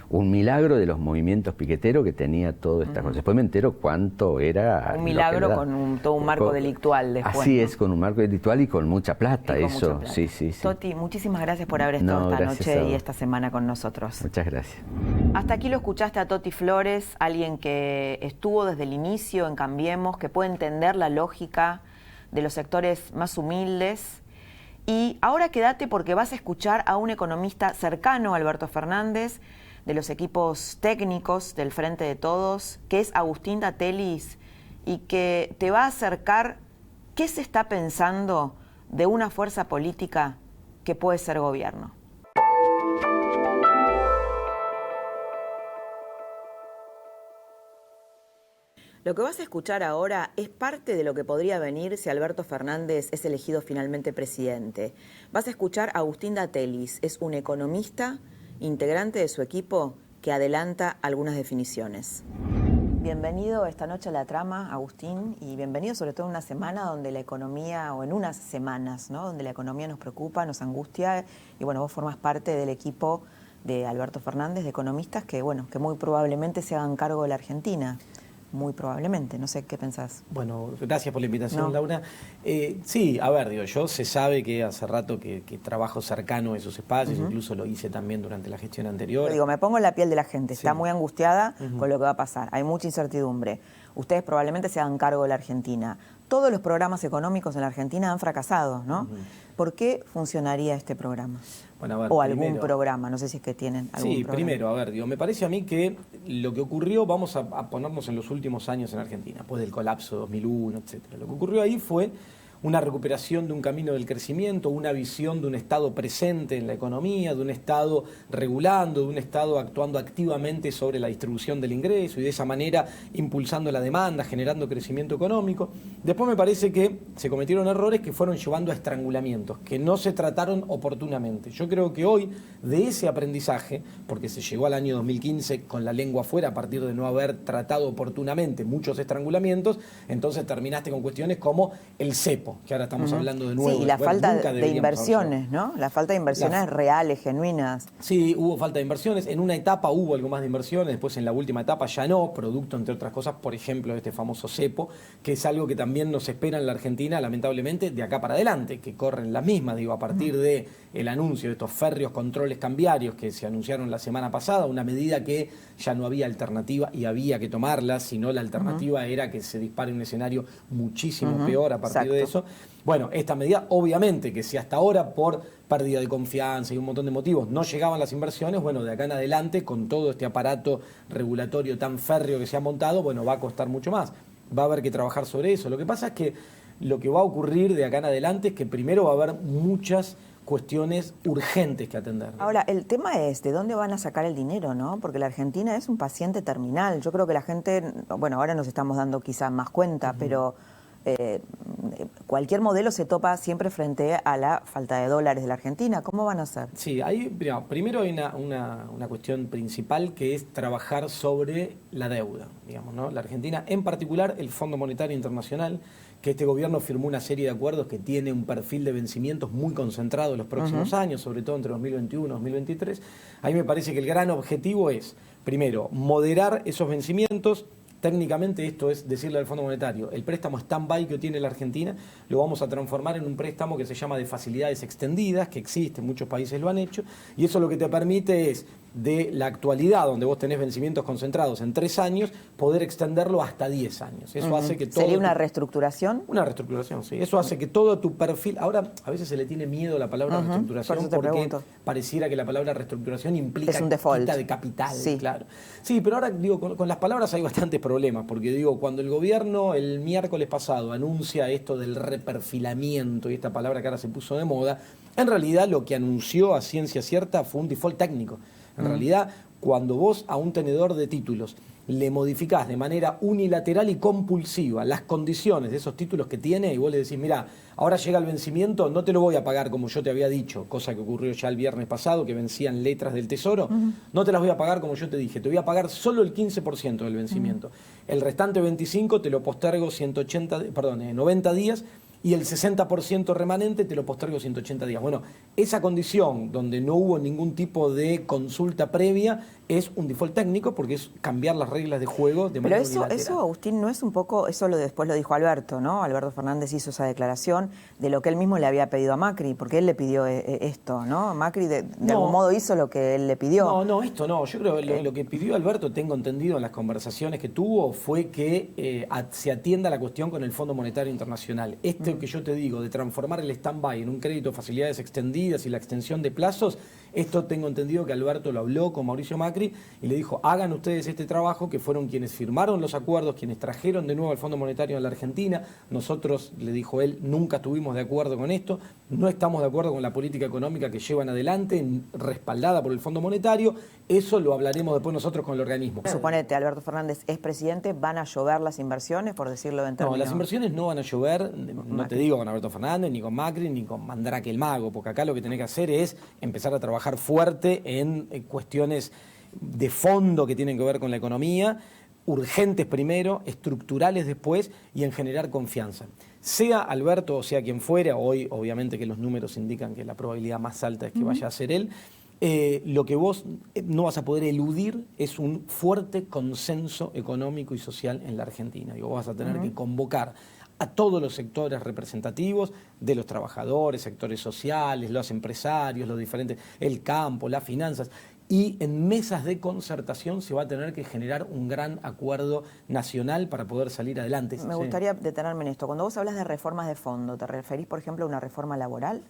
un milagro de los movimientos piqueteros que tenía toda esta cosa. Después me entero cuánto era... Un milagro con todo un marco delictual después. Así es, con un marco delictual y con mucha plata, eso. Mucha plata. Sí. Toti, muchísimas gracias por haber estado esta noche y esta semana con nosotros. Muchas gracias. Hasta aquí lo escuchaste a Toti Flores, alguien que estuvo desde el inicio en Cambiemos, que puede entender la lógica de los sectores más humildes. Y ahora quédate porque vas a escuchar a un economista cercano a Alberto Fernández, de los equipos técnicos del Frente de Todos, que es Agustín Datelis, y que te va a acercar qué se está pensando de una fuerza política que puede ser gobierno. Lo que vas a escuchar ahora es parte de lo que podría venir si Alberto Fernández es elegido finalmente presidente. Vas a escuchar a Agustín Datelis, es un economista, integrante de su equipo, que adelanta algunas definiciones. Bienvenido esta noche a La Trama, Agustín, y bienvenido sobre todo en una semana donde la economía, o en unas semanas, ¿no?, donde la economía nos preocupa, nos angustia, y bueno, vos formas parte del equipo de Alberto Fernández, de economistas que, bueno, que muy probablemente se hagan cargo de la Argentina. Muy probablemente, no sé qué pensás. Bueno, gracias por la invitación, Laura. Sí, a ver, yo se sabe que hace rato que trabajo cercano a esos espacios, incluso lo hice también durante la gestión anterior. Pero digo, me pongo en la piel de la gente, está muy angustiada con lo que va a pasar, hay mucha incertidumbre. Ustedes probablemente se hagan cargo de la Argentina. Todos los programas económicos en la Argentina han fracasado, ¿no? ¿Por qué funcionaría este programa? Bueno, a ver, o algún programa, no sé si es que tienen algún programa. Primero, a ver, me parece a mí que lo que ocurrió, vamos a ponernos en los últimos años en Argentina, después del colapso de 2001, etcétera. Lo que ocurrió ahí fue una recuperación de un camino del crecimiento, una visión de un Estado presente en la economía, de un Estado regulando, de un Estado actuando activamente sobre la distribución del ingreso y de esa manera impulsando la demanda, generando crecimiento económico. Después me parece que se cometieron errores que fueron llevando a estrangulamientos, que no se trataron oportunamente. Yo creo que hoy, de ese aprendizaje, porque se llegó al año 2015 con la lengua afuera a partir de no haber tratado oportunamente muchos estrangulamientos, entonces terminaste con cuestiones como el cepo, que ahora estamos hablando de nuevo. Sí, y la falta de inversiones, ¿no? La falta de inversiones reales, genuinas. Sí, hubo falta de inversiones. En una etapa hubo algo más de inversiones, después en la última etapa ya no, producto, entre otras cosas, por ejemplo, de este famoso cepo, que es algo que también nos espera en la Argentina, lamentablemente, de acá para adelante, que corren las mismas, digo, a partir de el anuncio de estos férreos controles cambiarios que se anunciaron la semana pasada, una medida que ya no había alternativa y había que tomarla, sino la alternativa era que se dispare un escenario muchísimo peor a partir de eso. Bueno, esta medida, obviamente, que si hasta ahora por pérdida de confianza y un montón de motivos no llegaban las inversiones, bueno, de acá en adelante, con todo este aparato regulatorio tan férreo que se ha montado, bueno, va a costar mucho más. Va a haber que trabajar sobre eso. Lo que pasa es que lo que va a ocurrir de acá en adelante es que primero va a haber muchas cuestiones urgentes que atender. Ahora, el tema es de dónde van a sacar el dinero, ¿no? Porque la Argentina es un paciente terminal. Yo creo que la gente, bueno, ahora nos estamos dando quizás más cuenta, pero cualquier modelo se topa siempre frente a la falta de dólares de la Argentina. ¿Cómo van a hacer? Sí, primero hay una cuestión principal que es trabajar sobre la deuda, digamos, ¿no? La Argentina, en particular el Fondo Monetario Internacional, que este gobierno firmó una serie de acuerdos que tiene un perfil de vencimientos muy concentrado en los próximos años, sobre todo entre 2021 y 2023. A mí me parece que el gran objetivo es, primero, moderar esos vencimientos. Técnicamente esto es decirle al Fondo Monetario, el préstamo stand-by que tiene la Argentina lo vamos a transformar en un préstamo que se llama de facilidades extendidas, que existe, muchos países lo han hecho, y eso lo que te permite es, de la actualidad, donde vos tenés vencimientos concentrados en 3 años, poder extenderlo hasta 10 años. Eso hace que todo... ¿Sería una reestructuración? Una reestructuración, sí. Eso hace que todo tu perfil... Ahora, a veces se le tiene miedo a la palabra reestructuración porque pareciera que la palabra reestructuración implica quita de capital. Sí, claro. Sí, pero ahora, digo, con las palabras hay bastantes problemas, porque digo, cuando el gobierno el miércoles pasado anuncia esto del reperfilamiento, y esta palabra que ahora se puso de moda, en realidad lo que anunció a ciencia cierta fue un default técnico. En realidad, cuando vos a un tenedor de títulos le modificás de manera unilateral y compulsiva las condiciones de esos títulos que tiene y vos le decís, mirá, ahora llega el vencimiento, no te lo voy a pagar como yo te había dicho, cosa que ocurrió ya el viernes pasado, que vencían letras del Tesoro, no te las voy a pagar como yo te dije, te voy a pagar solo el 15% del vencimiento. El restante 25% te lo postergo 90 días, y el 60% remanente te lo postergo 180 días. Bueno, esa condición donde no hubo ningún tipo de consulta previa es un default técnico porque es cambiar las reglas de juego de manera unilateral. Pero eso, Agustín, no es un poco, después lo dijo Alberto, ¿no? Alberto Fernández hizo esa declaración de lo que él mismo le había pedido a Macri, porque él le pidió esto, ¿no? Macri de algún modo hizo lo que él le pidió. No, esto no. Yo creo que lo que pidió Alberto, tengo entendido en las conversaciones que tuvo, fue que se atienda la cuestión con el Fondo Monetario Internacional. Que yo te digo, de transformar el stand-by en un crédito de facilidades extendidas y la extensión de plazos, esto tengo entendido que Alberto lo habló con Mauricio Macri Macri y le dijo, hagan ustedes este trabajo, que fueron quienes firmaron los acuerdos, quienes trajeron de nuevo el Fondo Monetario a la Argentina. Nosotros, le dijo él, nunca estuvimos de acuerdo con esto, no estamos de acuerdo con la política económica que llevan adelante, respaldada por el Fondo Monetario. Eso lo hablaremos después nosotros con el organismo. Suponete, Alberto Fernández es presidente, ¿van a llover las inversiones, por decirlo en términos? No, las inversiones no van a llover, no te digo con Alberto Fernández, ni con Macri, ni con Mandrake el Mago, porque acá lo que tenés que hacer es empezar a trabajar fuerte en cuestiones de fondo que tienen que ver con la economía, urgentes primero, estructurales después, y en generar confianza. Sea Alberto o sea quien fuera, hoy obviamente que los números indican que la probabilidad más alta es que vaya a ser él, lo que vos no vas a poder eludir es un fuerte consenso económico y social en la Argentina. Digo, vas a tener que convocar a todos los sectores representativos de los trabajadores, sectores sociales, los empresarios, los diferentes, el campo, las finanzas, y en mesas de concertación se va a tener que generar un gran acuerdo nacional para poder salir adelante. Me gustaría detenerme en esto. Cuando vos hablas de reformas de fondo, ¿te referís, por ejemplo, a una reforma laboral?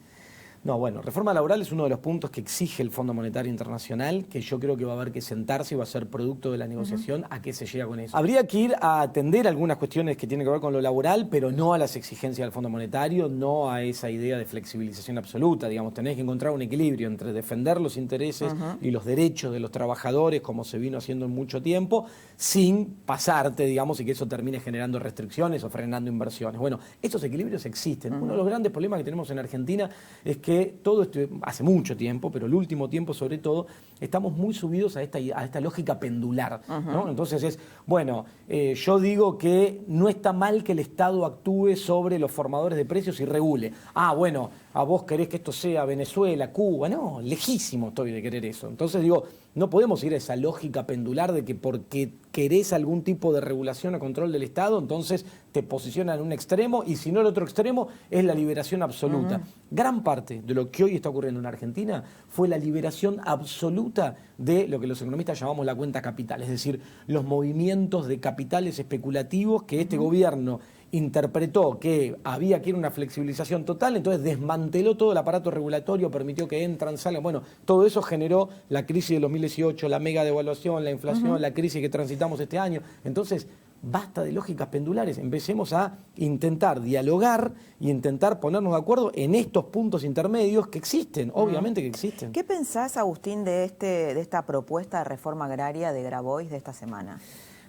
No, bueno, reforma laboral es uno de los puntos que exige el Fondo Monetario Internacional, que yo creo que va a haber que sentarse y va a ser producto de la negociación a qué se llega con eso. Habría que ir a atender algunas cuestiones que tienen que ver con lo laboral, pero no a las exigencias del Fondo Monetario, no a esa idea de flexibilización absoluta. Digamos, tenés que encontrar un equilibrio entre defender los intereses y los derechos de los trabajadores, como se vino haciendo en mucho tiempo, sin pasarte, digamos, y que eso termine generando restricciones o frenando inversiones. Bueno, esos equilibrios existen. Uno de los grandes problemas que tenemos en Argentina es que todo esto hace mucho tiempo, pero el último tiempo sobre todo, estamos muy subidos a esta lógica pendular, ¿no? Entonces es, bueno, yo digo que no está mal que el Estado actúe sobre los formadores de precios y regule. Ah, bueno, a vos querés que esto sea Venezuela, Cuba, no, lejísimo estoy de querer eso. Entonces digo, no podemos ir a esa lógica pendular de que porque querés algún tipo de regulación o control del Estado, entonces te posicionan en un extremo y si no el otro extremo es la liberación absoluta. Gran parte de lo que hoy está ocurriendo en Argentina fue la liberación absoluta de lo que los economistas llamamos la cuenta capital, es decir, los movimientos de capitales especulativos que este gobierno interpretó que había que ir a una flexibilización total, entonces desmanteló todo el aparato regulatorio, permitió que entran, salgan. Bueno, todo eso generó la crisis del 2018, la mega devaluación, la inflación, la crisis que transitamos este año. Entonces, basta de lógicas pendulares. Empecemos a intentar dialogar y intentar ponernos de acuerdo en estos puntos intermedios que existen, obviamente que existen. ¿Qué pensás, Agustín, de esta propuesta de reforma agraria de Grabois de esta semana?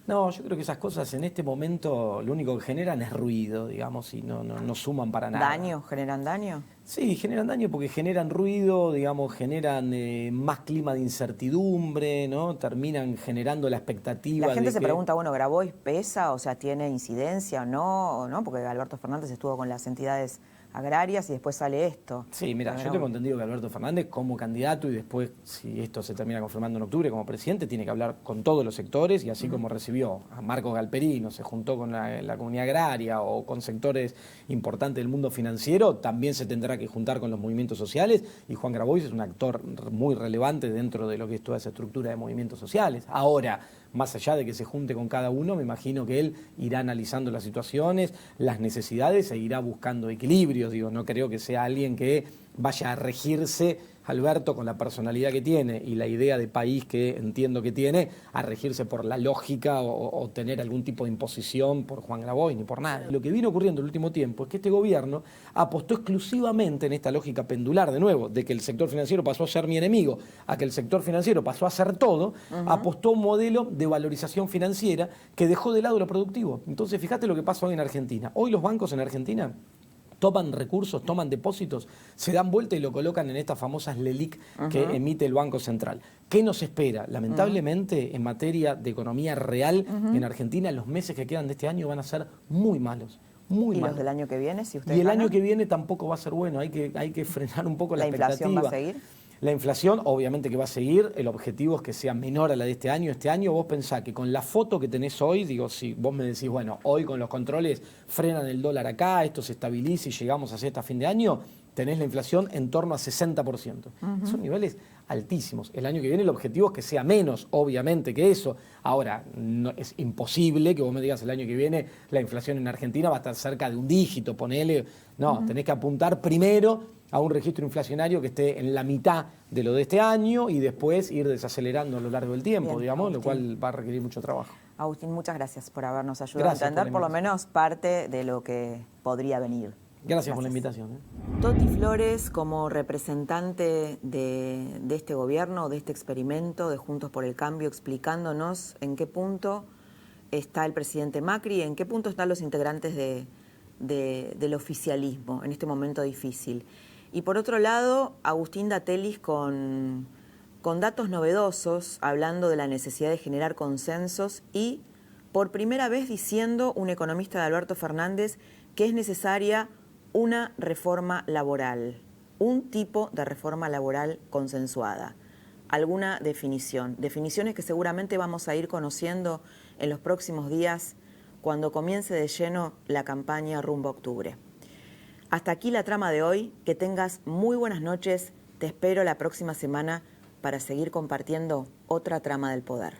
No, yo creo que esas cosas en este momento lo único que generan es ruido, digamos, y no suman para nada. ¿Daño? ¿Generan daño? Sí, generan daño porque generan ruido, digamos, generan más clima de incertidumbre, ¿no? Terminan generando la expectativa. La gente se pregunta, bueno, ¿Grabois pesa? O sea, ¿tiene incidencia o no? Porque Alberto Fernández estuvo con las entidades agrarias y después sale esto. Sí, mira, yo tengo entendido que Alberto Fernández como candidato y después, si esto se termina confirmando en octubre como presidente, tiene que hablar con todos los sectores y así como recibió a Marcos Galperino, se juntó con la comunidad agraria o con sectores importantes del mundo financiero, también se tendrá que juntar con los movimientos sociales y Juan Grabois es un actor muy relevante dentro de lo que es toda esa estructura de movimientos sociales. Ahora, más allá de que se junte con cada uno, me imagino que él irá analizando las situaciones, las necesidades e irá buscando equilibrios. Digo, no creo que sea alguien que vaya a regirse, Alberto, con la personalidad que tiene y la idea de país que entiendo que tiene, a regirse por la lógica o tener algún tipo de imposición por Juan Grabois ni por nada. Lo que vino ocurriendo el último tiempo es que este gobierno apostó exclusivamente en esta lógica pendular, de nuevo, de que el sector financiero pasó a ser mi enemigo, a que el sector financiero pasó a ser todo, apostó un modelo de valorización financiera que dejó de lado lo productivo. Entonces, fíjate lo que pasa hoy en Argentina. Hoy los bancos en Argentina toman recursos, toman depósitos, se dan vuelta y lo colocan en estas famosas LELIQ que emite el Banco Central. ¿Qué nos espera? Lamentablemente, en materia de economía real, en Argentina, los meses que quedan de este año van a ser muy malos. Muy malos. ¿Y los del año que viene? Si usted y el año que viene tampoco va a ser bueno, hay que frenar un poco la expectativa. ¿La inflación va a seguir? La inflación obviamente que va a seguir, el objetivo es que sea menor a la de este año. Este año vos pensás que con la foto que tenés hoy, digo, si vos me decís, bueno, hoy con los controles frenan el dólar acá, esto se estabiliza y llegamos hacia este fin de año, tenés la inflación en torno a 60%. Son niveles altísimos. El año que viene el objetivo es que sea menos, obviamente, que eso. Ahora, no, es imposible que vos me digas el año que viene la inflación en Argentina va a estar cerca de un dígito, ponele. No, tenés que apuntar primero a un registro inflacionario que esté en la mitad de lo de este año y después ir desacelerando a lo largo del tiempo, bien, digamos, Agustín, lo cual va a requerir mucho trabajo. Agustín, muchas gracias por habernos ayudado a entender por lo menos parte de lo que podría venir. Gracias por la invitación. Toti Flores, como representante de este gobierno, de este experimento de Juntos por el Cambio, explicándonos en qué punto está el presidente Macri, en qué punto están los integrantes del oficialismo en este momento difícil. Y por otro lado, Agustín Datelis con datos novedosos, hablando de la necesidad de generar consensos y, por primera vez, diciendo un economista de Alberto Fernández que es necesaria una reforma laboral, un tipo de reforma laboral consensuada. ¿Alguna definición? Definiciones que seguramente vamos a ir conociendo en los próximos días cuando comience de lleno la campaña rumbo a octubre. Hasta aquí la trama de hoy. Que tengas muy buenas noches. Te espero la próxima semana para seguir compartiendo otra trama del poder.